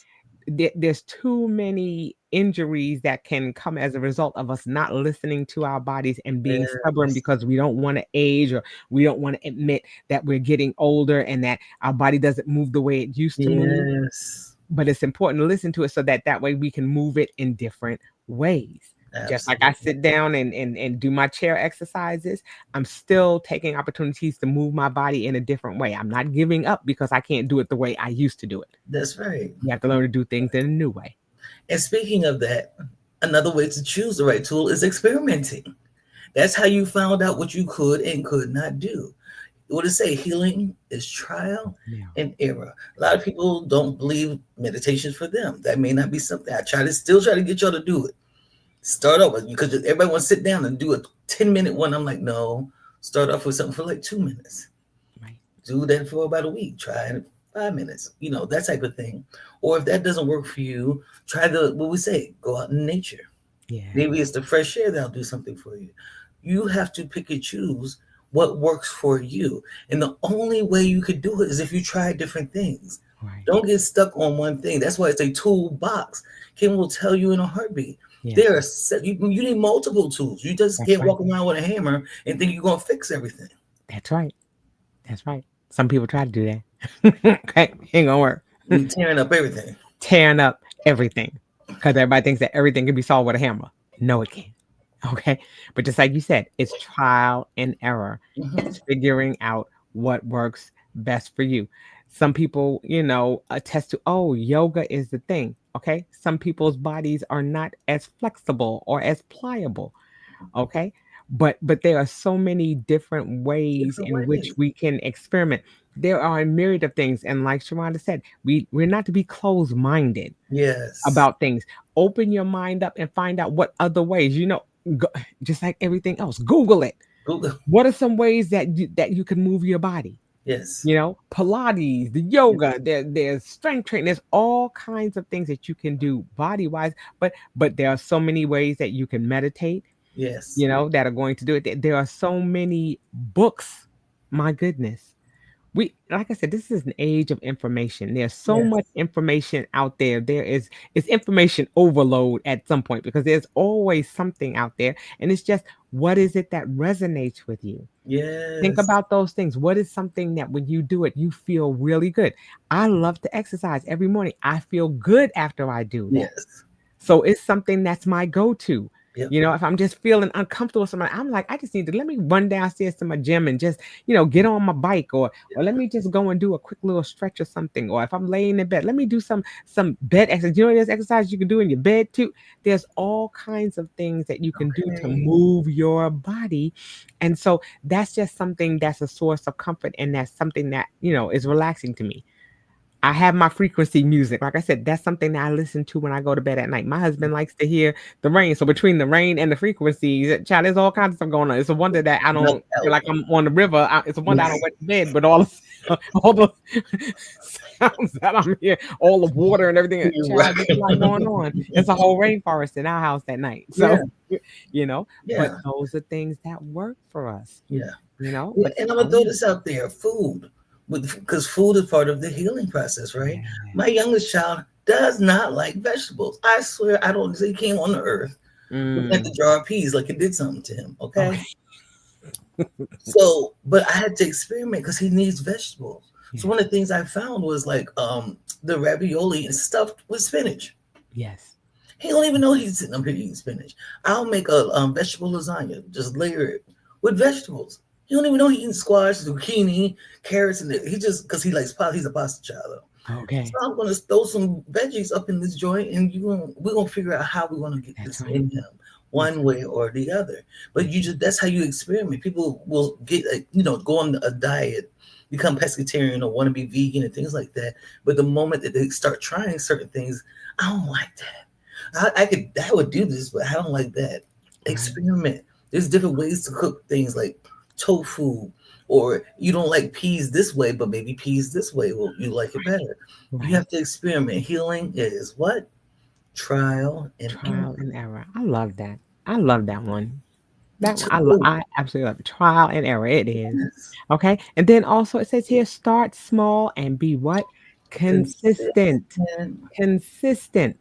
Yes. There's too many injuries that can come as a result of us not listening to our bodies and being stubborn Yes. because we don't want to age or we don't want to admit that we're getting older and that our body doesn't move the way it used to move. Yes. But it's important to listen to it so that way we can move it in different ways. Just like I Absolutely. sit down and do my chair exercises, I'm still taking opportunities to move my body in a different way. I'm not giving up because I can't do it the way I used to do it. That's right. You have to learn to do things in a new way. And speaking of that, another way to choose the right tool is experimenting. That's how you found out what you could and could not do. What it say? Healing is trial Yeah. and error. A lot of people don't believe meditation's for them. That may not be something. I still try to get y'all to do it. Start off with because everybody wants to sit down and do a 10-minute one. I'm like, no. Start off with something for like 2 minutes. Right. Do that for about a week. Try it 5 minutes. That type of thing. Or if that doesn't work for you, try what we say. Go out in nature. Yeah. Maybe it's the fresh air that'll do something for you. You have to pick and choose what works for you. And the only way you could do it is if you try different things. Right. Don't get stuck on one thing. That's why it's a toolbox. Kim will tell you in a heartbeat. Yes. There are you need multiple tools. You just That's can't right. walk around with a hammer and think you're gonna fix everything. That's right. That's right. Some people try to do that. Okay, ain't gonna work. You tearing up everything. Tearing up everything because everybody thinks that everything can be solved with a hammer. No, it can't. Okay. But just like you said, it's trial and error. Hmm. It's figuring out what works best for you. Some people, attest to, oh, yoga is the thing. Okay. Some people's bodies are not as flexible or as pliable. Okay. But there are so many different ways Different in which ways. we can experiment. There are a myriad of things. And like Sharonda said, we're not to be closed-minded Yes. about things. Open your mind up and find out what other ways, go, just like everything else. Google it. Google. What are some ways that you can move your body? Yes. Pilates, the yoga, there's strength training. There's all kinds of things that you can do body wise, but there are so many ways that you can meditate, Yes. that are going to do it. There are so many books. My goodness. Like I said, this is an age of information. There's so Yes. much information out there. It's information overload at some point because there's always something out there. And it's just, what is it that resonates with you? Think Yes. about those things. What is something that when you do it, you feel really good? I love to exercise every morning. I feel good after I do that. Yes. So it's something that's my go-to. Yep. If I'm just feeling uncomfortable with somebody, I'm like, I just need to let me run downstairs to my gym and just, get on my bike or let me just go and do a quick little stretch or something. Or if I'm laying in bed, let me do some bed exercise. There's exercise you can do in your bed too. There's all kinds of things that you can do to Okay. move your body. And so that's just something that's a source of comfort and that's something that, is relaxing to me. I have my frequency music. Like I said, that's something that I listen to when I go to bed at night. My husband likes to hear the rain. So between the rain and the frequencies, child, there's all kinds of stuff going on. It's a wonder that I Knock don't feel out. like I'm on the river. It's a wonder I don't Right. wet the bed, but all the sounds that I'm hearing, all the water and everything. Child, there's a lot going on. It's a whole rainforest in our house at night. Yeah. So, but Yeah. those are things that work for us, Yeah. but And I'm gonna throw this out there: food, because food is part of the healing process, right? yeah. My youngest child does not like vegetables. I swear, I don't. He came on the earth looking at the Mm, jar of peas like it did something to him. Okay, okay. so but I had to experiment because he needs vegetables. So Yeah. one of the things I found was like the ravioli and stuffed with spinach. Yes. He don't even know he's sitting up here eating spinach. I'll make a vegetable lasagna, just layer it with vegetables. He don't even know he eating squash, zucchini, carrots, and he just because he likes pasta. He's a pasta child though. So Okay. I'm gonna throw some veggies up in this joint, and we're gonna figure out how we're gonna get That's this right. in him, That's one way or the other. But right. you just that's how you experiment. People will get go on a diet, become pescatarian or want to be vegan and things like that. But the moment that they start trying certain things, I don't like that. I would do this, but I don't like that. Right. Experiment. There's different ways to cook things like tofu, or you don't like peas this way, but maybe peas this way will you like it better. You Right. have to experiment. Healing is what? Trial and error. Trial and error. I love that. I love that one. That one, So, I absolutely love it. Trial and error. It is. yes, Okay. And then also it says here, start small and be what? Consistent. consistent. Consistent.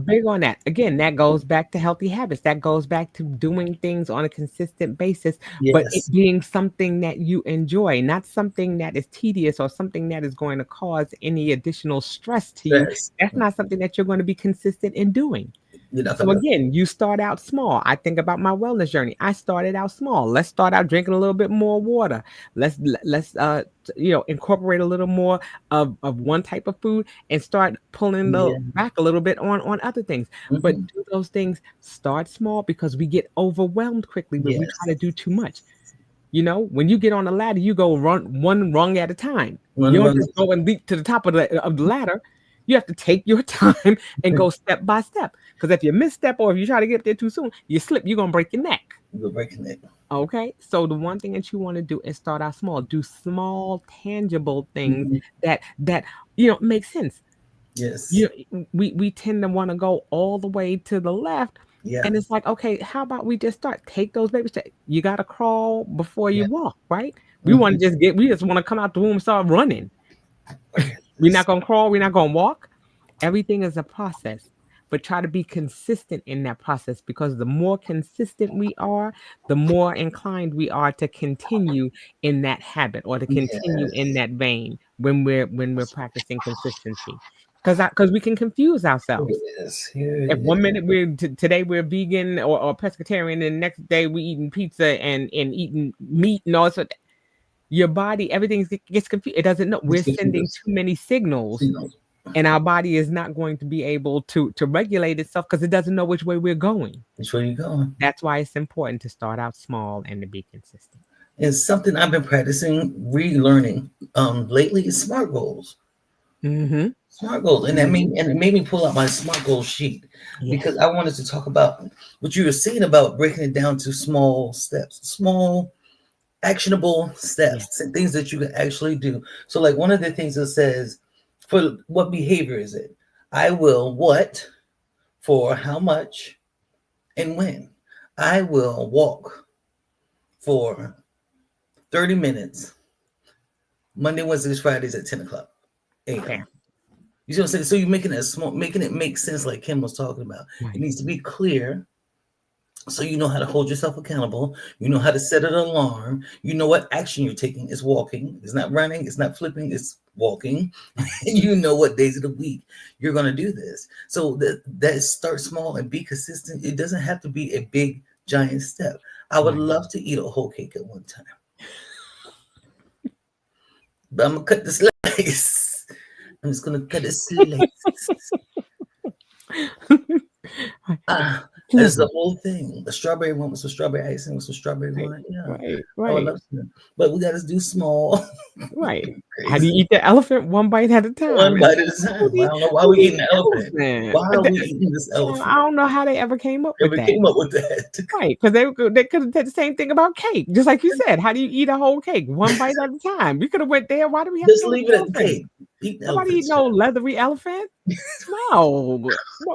Big on that. Again, that goes back to healthy habits. That goes back to doing things on a consistent basis, but it Yes, being something that you enjoy, not something that is tedious or something that is going to cause any additional stress to you. stress. That's not something that you're going to be consistent in doing. You're not So gonna. again, you start out small. I think about my wellness journey. I started out small. Let's start out drinking a little bit more water. Let's incorporate a little more of one type of food and start pulling Yeah. back a little bit on other things. But Hmm. do those things start small because we get overwhelmed quickly when we try Yes. to do too much. When you get on a ladder, you go run one rung at a time. One You don't run. just go and leap to the top of the ladder. You have to take your time and go step by step. Because if you misstep or if you try to get there too soon, you slip, you're gonna break your neck. We're breaking it. Okay. So the one thing that you want to do is start out small. Do small, tangible things Mhm. that make sense. Yes. You we tend to want to go all the way to the left. Yeah. And it's like, okay, how about we just start? Take those baby steps. You gotta crawl before you Yeah. walk, right? Hmm. We just want to come out the womb and start running. We're not Yes. gonna crawl, we're not gonna walk. Everything is a process. but try to be consistent in that process, because the more consistent we are, the more inclined we are to continue in that habit or to continue in Yes. that vein when we're practicing consistency. Because we can confuse Here ourselves. it is. Here If it one is. minute today we're vegan or pescatarian, and the next day we eating pizza and eating meat and all sorts, your body, everything gets confused. It doesn't know. We're It's sending confused. too many signals, Signals. and our body is not going to be able to regulate itself because it doesn't know which way we're going. Which way you going? That's why it's important to start out small and to be consistent. It's something I've been practicing, relearning lately is SMART goals. Mm-hmm. SMART goals. And Mm-hmm. it made me pull out my SMART goal sheet because Yes. I wanted to talk about what you were saying about breaking it down to small steps, small actionable Yes. steps and things that you can actually do. So like one of the things that says, for what behavior is it? I will what, for how much, and when. I will walk for 30 minutes Monday, Wednesdays, Fridays at 10 o'clock Fair. a.m. You see what I'm saying? So you're making it small, making it make sense, like Kim was talking about. It Right. needs to be clear, so you know how to hold yourself accountable. You know how to set an alarm. You know what action you're taking. It's walking. It's not running. It's not flipping. It's walking. Right. And you know what days of the week you're going to do this. So that start small and be consistent. It doesn't have to be a big giant step. I would Right. love to eat a whole cake at one time, but I'm gonna cut the slice. I'm just gonna cut a slice. Right. Ah, that's the Mhm. whole thing. The strawberry one with some strawberry icing with some strawberry Right. wine. Yeah, Right. I would Right. love to. But we got to do small. Right. How do Crazy. you eat the elephant? One bite at a time. One And bite at a who time. I eat don't know why who we eat eating the elephant. elephant? Why are we eating this I elephant? don't know how they ever came up with Never that. came up with that. Right, because they could have said the same thing about cake, just like you said. How do you eat a whole cake? One bite at a time. We could have went there. Why do we have to Just go to leave the it at the elephant? cake. Eat the Nobody eat elephant. no leathery elephant. No,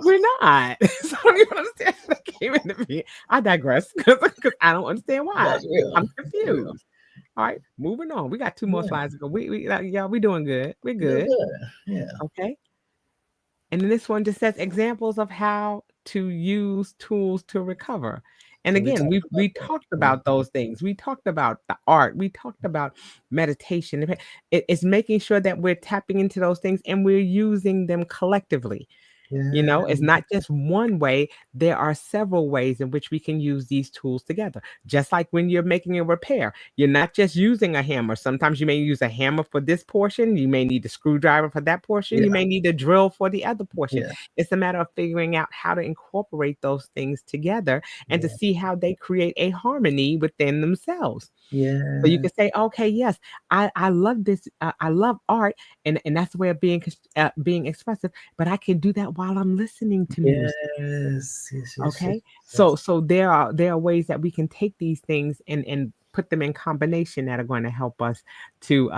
we're not. So I don't even understand how that came into me. I digress because I don't understand why. That's real. I'm For real. confused. All right, moving on. We got two more Yeah, slides to go. Yeah, we doing good. We're you do good. good. Yeah. Okay. And then this one just says examples of how to use tools to recover. And So we again, talked about we that. talked Yeah. about those things. We talked about the art. We talked about meditation. It's making sure that we're tapping into those things and we're using them collectively. Yeah. It's not just one way. There are several ways in which we can use these tools together. Just like when you're making a repair, you're not just using a hammer. Sometimes you may use a hammer for this portion. You may need a screwdriver for that portion. Yeah. You may need a drill for the other portion. Yeah. It's a matter of figuring out how to incorporate those things together and to Yeah. see how they create a harmony within themselves. So you Yeah. can say, okay, yes, I love this. I love art, and that's the way of being expressive. But I can do that while I'm listening to music. Yes. Yes. Yes. Yes. Okay, Yes. so there are ways that we can take these things and put them in combination that are going to help us to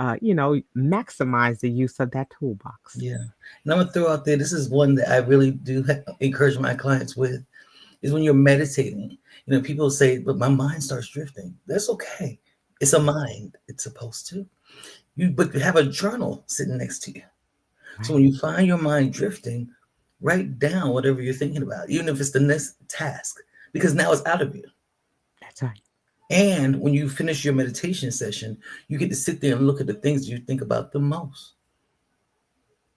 maximize the use of that toolbox. Yeah. And I'm gonna throw out there. This is one that I really do encourage my clients with. Is when you're meditating. People say, "But my mind starts drifting." That's okay. It's a mind. It's supposed to. But you have a journal sitting next to you. So Right. when you find your mind drifting, write down whatever you're thinking about, even if it's the next task, because now it's out of you. That's right. And when you finish your meditation session, you get to sit there and look at the things you think about the most.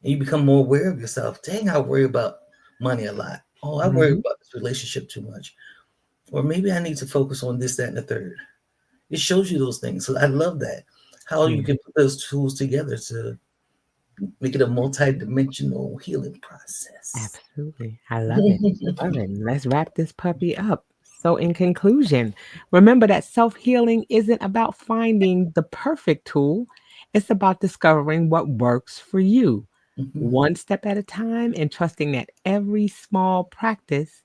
And you become more aware of yourself. Dang, I worry about money a lot. Oh, I worry Mhm. about this relationship too much. Or maybe I need to focus on this, that, and the third. It shows you those things. So I love that. How you Yeah. can put those tools together to make it a multi-dimensional healing process. Absolutely. I love it. I love it. Let's wrap this puppy up. So, in conclusion, remember that self healing isn't about finding the perfect tool, it's about discovering what works for you, Mhm. one step at a time, and trusting that every small practice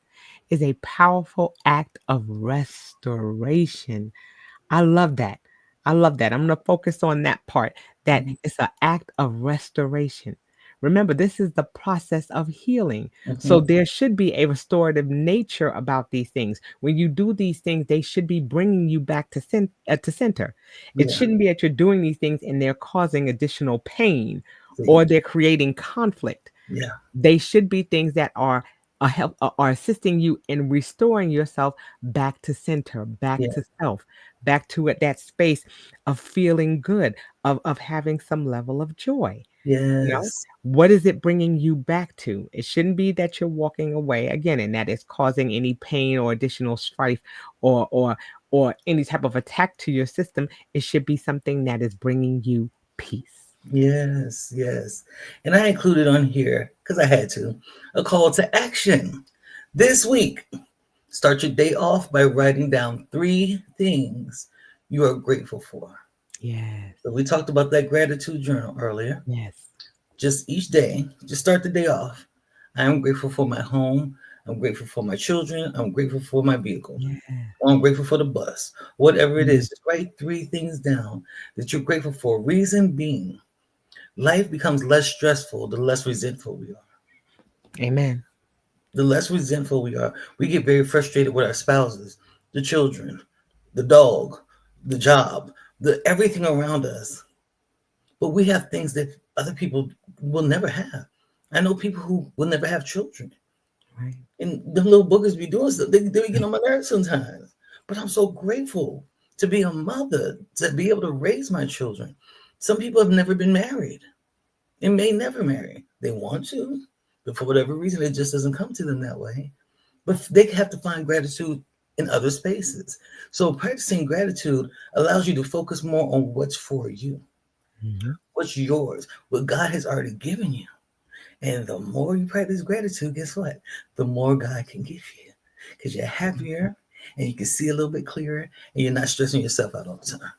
is a powerful act of restoration. I love that. I love that. I'm going to focus on that part, that Mhm. it's an act of restoration. Remember, this is the process of healing. So Mhm. there should be a restorative nature about these things. When you do these things, they should be bringing you back to center. It Yeah. shouldn't be that you're doing these things and they're causing additional pain See. or they're creating conflict. Yeah. They should be things that are help are assisting you in restoring yourself back to center, back Yeah. to self, back to it, that space of feeling good, of having some level of joy. You know, Yes. what is it bringing you back to? It shouldn't be that you're walking away again and that is causing any pain or additional strife or any type of attack to your system. It should be something that is bringing you peace. Yes. Yes. And I included on here because I had to a call to action this week. Start your day off by writing down three things you are grateful for. Yes. So we talked about that gratitude journal earlier. Yes. Just each day, just start the day off. I am grateful for my home. I'm grateful for my children. I'm grateful for my vehicle. Yeah. I'm grateful for the bus. Whatever it Mm. is, just write three things down that you're grateful for. Reason being, life becomes less stressful the less resentful we are. Amen. The less resentful we are, we get very frustrated with our spouses, the children, the dog, the job, the everything around us. But we have things that other people will never have. I know people who will never have children. Right. And them little boogers be doing stuff. They get on my nerves sometimes. But I'm so grateful to be a mother, to be able to raise my children. Some people have never been married and may never marry. They want to, but for whatever reason, it just doesn't come to them that way. But they have to find gratitude in other spaces. So practicing gratitude allows you to focus more on what's for you, Mhm. what's yours, what God has already given you. And the more you practice gratitude, guess what? The more God can give you because you're happier and you can see a little bit clearer and you're not stressing yourself out all the time.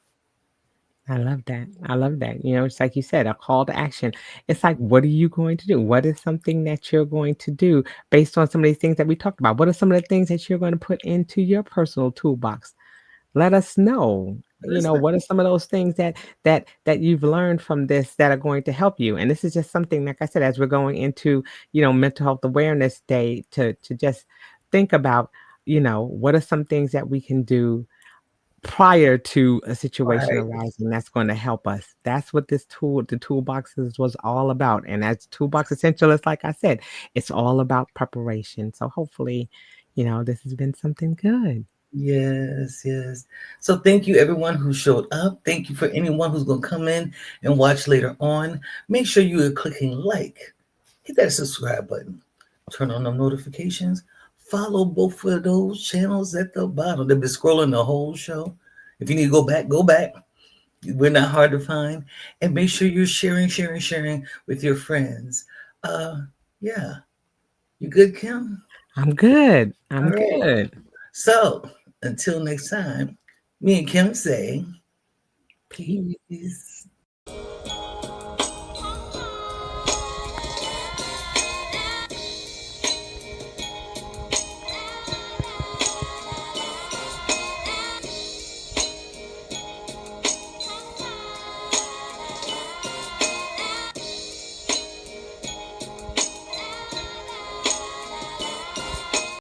I love that. I love that. You know, it's like you said, a call to action. It's like, what are you going to do? What is something that you're going to do based on some of these things that we talked about? What are some of the things that you're going to put into your personal toolbox? Let us know. But You it's know, not what are some of those things that you've learned from this that are going to help you? And this is just something, like I said, as we're going into, Mental Health Awareness Day, to just think about, what are some things that we can do prior to a situation right. arising that's going to help us. That's what the toolboxes was all about. And as toolbox essentialist, like I said, it's all about preparation. So hopefully, this has been something good. Yes, yes. So thank you everyone who showed up. Thank you for anyone who's going to come in and watch later on. Make sure you are clicking like, hit that subscribe button, turn on the notifications, follow both of those channels at the bottom. They've been scrolling the whole show. If you need to go back, go back. We're not hard to find. And make sure you're sharing with your friends. Uh, yeah. You good, Kim? I'm good. All I'm right. good. So until next time, me and Kim say Peace. peace.